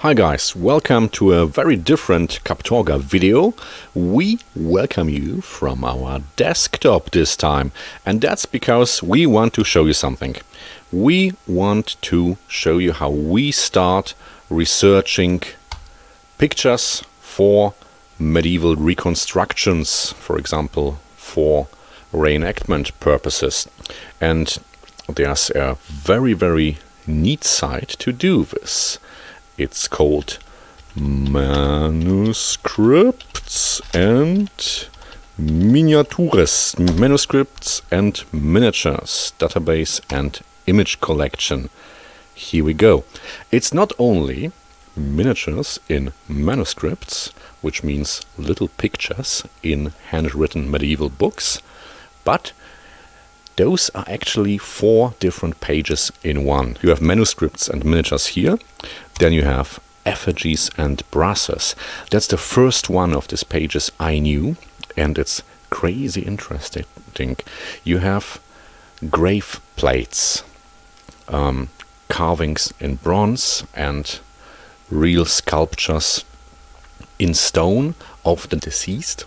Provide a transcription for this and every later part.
Hi guys, welcome to a very different Kaptorga video. We welcome you from our desktop this time, and that's because we want to show you something. We want to show you how we start researching pictures for medieval reconstructions, for example, for reenactment purposes. And there's a very neat site to do this. It's called Manuscripts and Miniatures, Manuscripts and Miniatures, Database and Image Collection. Here we go. It's not only miniatures in manuscripts, which means little pictures in handwritten medieval books, but those are actually 4 different pages in one. You have manuscripts and miniatures here. Then you have effigies and brasses. That's the first one of these pages I knew, and it's crazy interesting. You have grave plates, carvings in bronze, and real sculptures in stone of the deceased.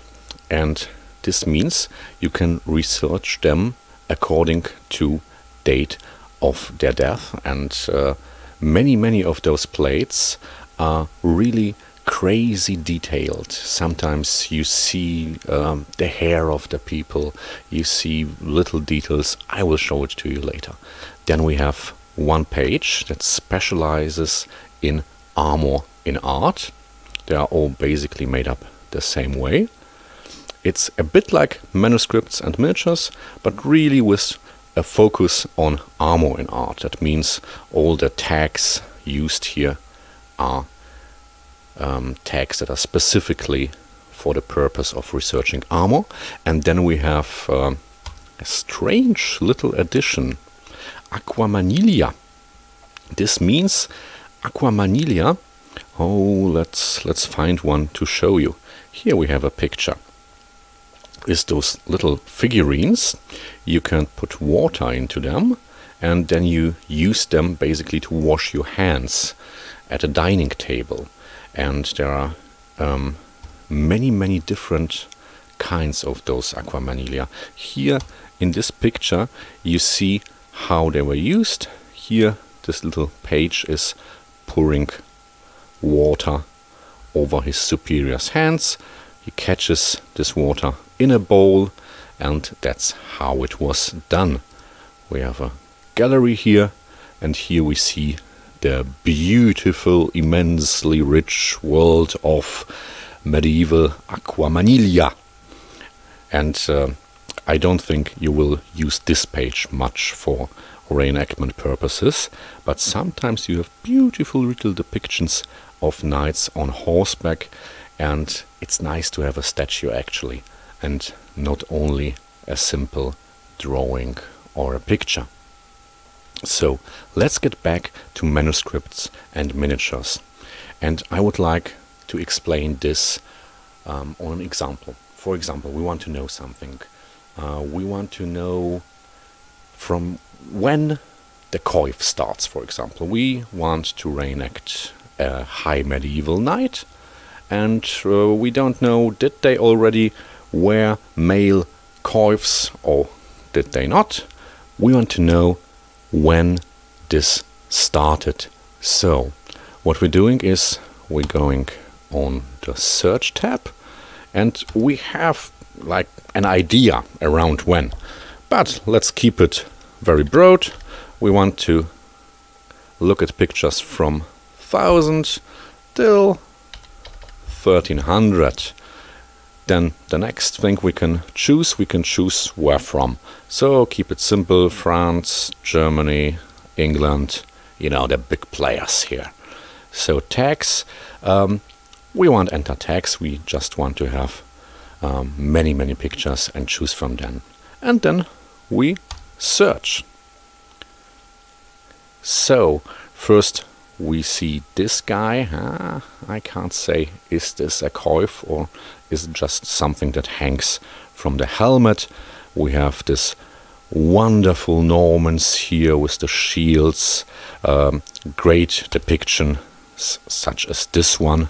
And this means you can research them according to date of their death, and many of those plates are really crazy detailed. Sometimes you see the hair of the people, you see little details. I will show it to you later. Then we have one page that specializes in armor in art. They are all basically made up the same way. It's a bit like manuscripts and miniatures, but really with a focus on armor in art. That means all the tags used here are tags that are specifically for the purpose of researching armor. And then we have a strange little addition, Aquamanilia. This means Aquamanilia. Oh, let's find one to show you. Here we have a picture. Is those little figurines. You can put water into them, and then you use them basically to wash your hands at a dining table. And there are many different kinds of those Aquamanilia. Here in this picture you see how they were used. Here this little page is pouring water over his superior's hands. He catches this water in a bowl, and that's how it was done. We have a gallery here, and here we see the beautiful, immensely rich world of medieval Aquamanilia. And I don't think you will use this page much for reenactment purposes, but sometimes you have beautiful little depictions of knights on horseback, and it's nice to have a statue actually, and not only a simple drawing or a picture. So let's get back to manuscripts and miniatures, and I would like to explain this on an example. For example, we want to know something. We want to know from when the coif starts, for example. We want to reenact a high medieval knight, and we don't know, did they already wear male coifs or did they not? We want to know when this started. So what we're doing is we're going on the search tab, and we have like an idea around when, but let's keep it very broad. We want to look at pictures from 1000 till 1300. Then the next thing we can choose where from. So keep it simple: France, Germany, England, you know, the big players here. So tags, we won't enter tags, we just want to have many pictures and choose from them. And then we search. So first we see this guy. I can't say, is this a coif or is it just something that hangs from the helmet? We have this wonderful Normans here with the shields. Great depiction such as this one,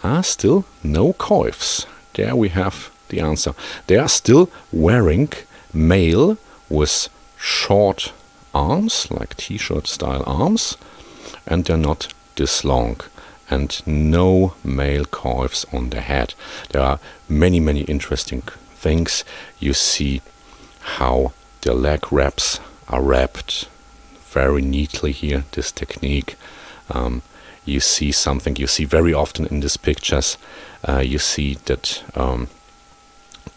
are still no coifs. There we have the answer. They are still wearing male with short arms, like t-shirt style arms, and they're not this long, and no male coifs on the head. There are many, many interesting things. You see how the leg wraps are wrapped very neatly here, this technique. You see something you see very often in these pictures. You see that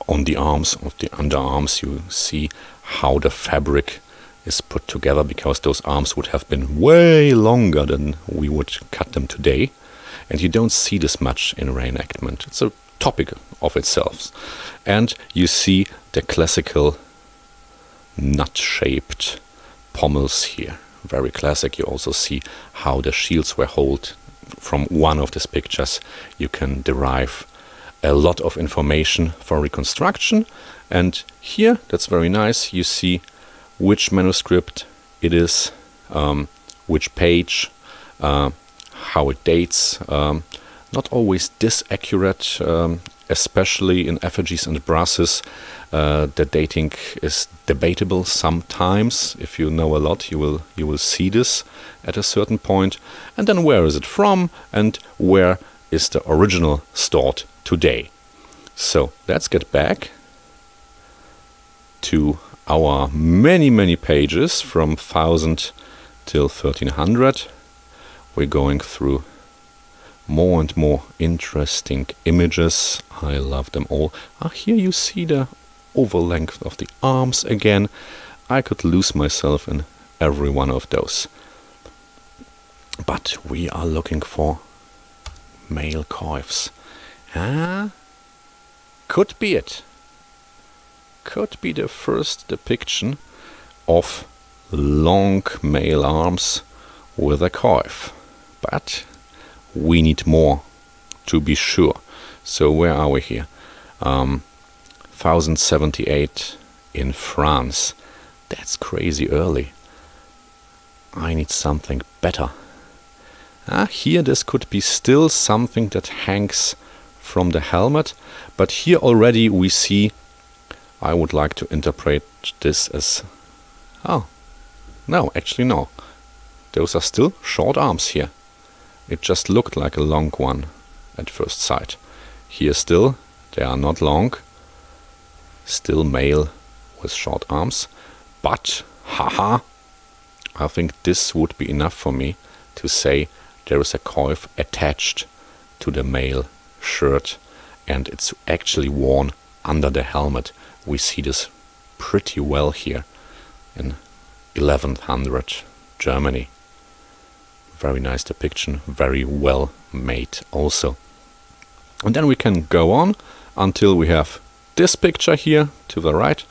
on the arms, of the underarms, you see how the fabric is put together, because those arms would have been way longer than we would cut them today. And you don't see this much in reenactment. It's a topic of itself. And you see the classical nut-shaped pommels here. Very classic. You also see how the shields were held. From one of these pictures you can derive a lot of information for reconstruction. And here, that's very nice, you see which manuscript it is, which page, how it dates. Not always this accurate, especially in effigies and brasses. The dating is debatable sometimes. If you know a lot, you will see this at a certain point. And then where is it from, and where is the original stored today? So let's get back to our many pages from 1000 till 1300. We're going through more and more interesting images. I love them all. Here you see the oval length of the arms again. I could lose myself in every one of those. But we are looking for male coifs. Could be it. Could be the first depiction of long male arms with a coif. But we need more to be sure. So where are we here? 1078 in France. That's crazy early. I need something better. Here this could be still something that hangs from the helmet, but here already we see, I would like to interpret this as, oh, no, actually no. Those are still short arms here. It just looked like a long one at first sight. Here still, they are not long. Still male with short arms. But, haha, I think this would be enough for me to say there is a coif attached to the male shirt, and it's actually worn under the helmet. We see this pretty well here in 1100 Germany. Very nice depiction, very well made also. And then we can go on until we have this picture here to the right,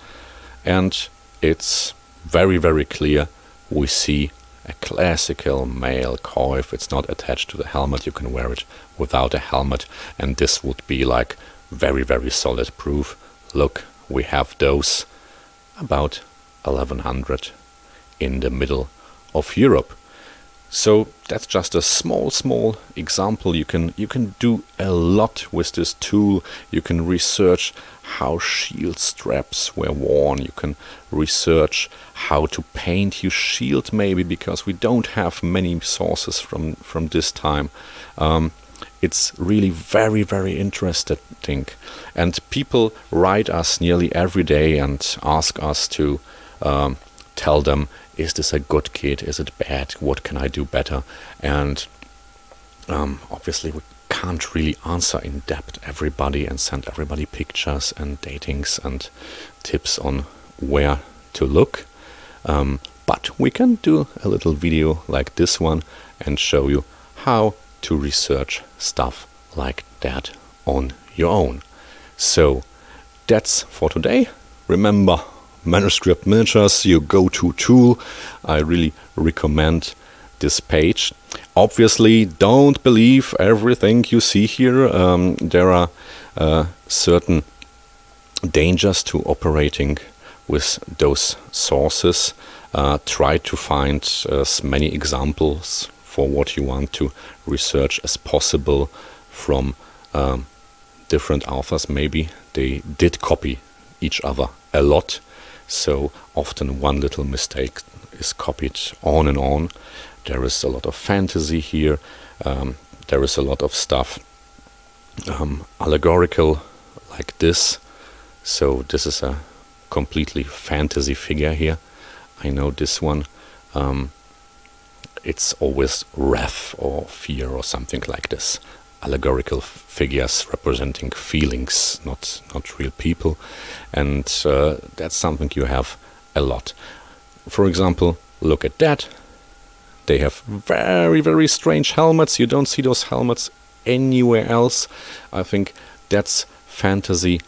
and it's very clear. We see a classical male coif. It's not attached to the helmet. You can wear it without a helmet, and this would be like very solid proof. Look, we have those about 1100 in the middle of Europe. So that's just a small example. You can do a lot with this tool. You can research how shield straps were worn. You can research how to paint your shield, maybe, because we don't have many sources from this time. It's really very interesting, and people write us nearly every day and ask us to tell them, is this a good kit? Is it bad? What can I do better? And obviously we can't really answer in depth everybody and send everybody pictures and datings and tips on where to look. But we can do a little video like this one and show you how to research stuff like that on your own. So that's for today. Remember, Manuscript Miniatures, your go-to tool. I really recommend this page. Obviously, don't believe everything you see here. There are certain dangers to operating with those sources. Try to find as many examples for what you want to research as possible from different authors. Maybe they did copy each other a lot, so often one little mistake is copied on and on. There is a lot of fantasy here. There is a lot of stuff allegorical like this. So this is a completely fantasy figure here. I know this one. It's always wrath or fear or something like this. Allegorical figures representing feelings, not real people, and that's something you have a lot. For example, look at that. They have very, very strange helmets. You don't see those helmets anywhere else. I think that's fantasy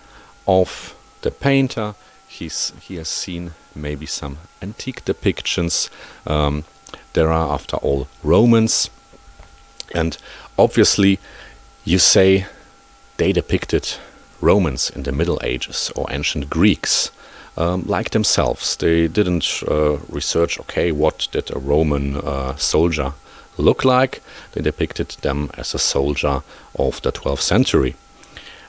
of the painter. He has seen maybe some antique depictions. There are, after all, Romans, and obviously you say they depicted Romans in the Middle Ages or ancient Greeks like themselves. They didn't research, okay, what did a Roman soldier look like. They depicted them as a soldier of the 12th century.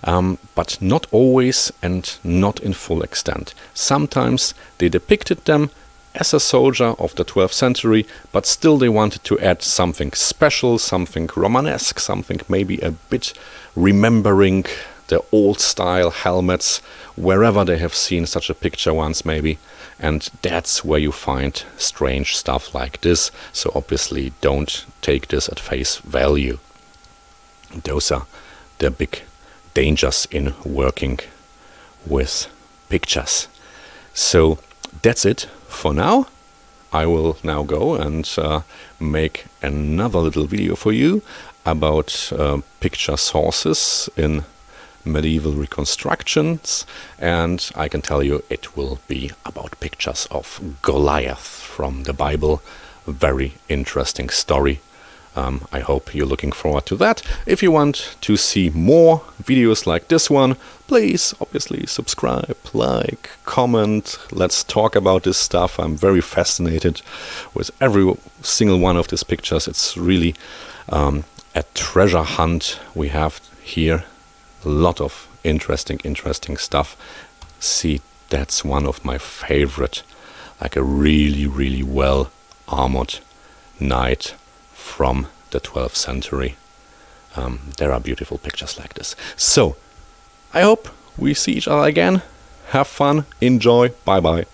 But not always and not in full extent. Sometimes they depicted them as a soldier of the 12th century, but still they wanted to add something special, something Romanesque, something maybe a bit remembering the old style helmets, wherever they have seen such a picture once maybe. And that's where you find strange stuff like this. So obviously don't take this at face value. Those are the big dangers in working with pictures. So that's it for now. I will now go and make another little video for you about picture sources in medieval reconstructions, and I can tell you it will be about pictures of Goliath from the Bible. A very interesting story. I hope you're looking forward to that. If you want to see more videos like this one, please obviously subscribe, like, comment. Let's talk about this stuff. I'm very fascinated with every single one of these pictures. It's really a treasure hunt we have here. A lot of interesting stuff. See, that's one of my favorite, like a really well armored knight from the 12th century. There are beautiful pictures like this. So, I hope we see each other again. Have fun, enjoy, bye bye.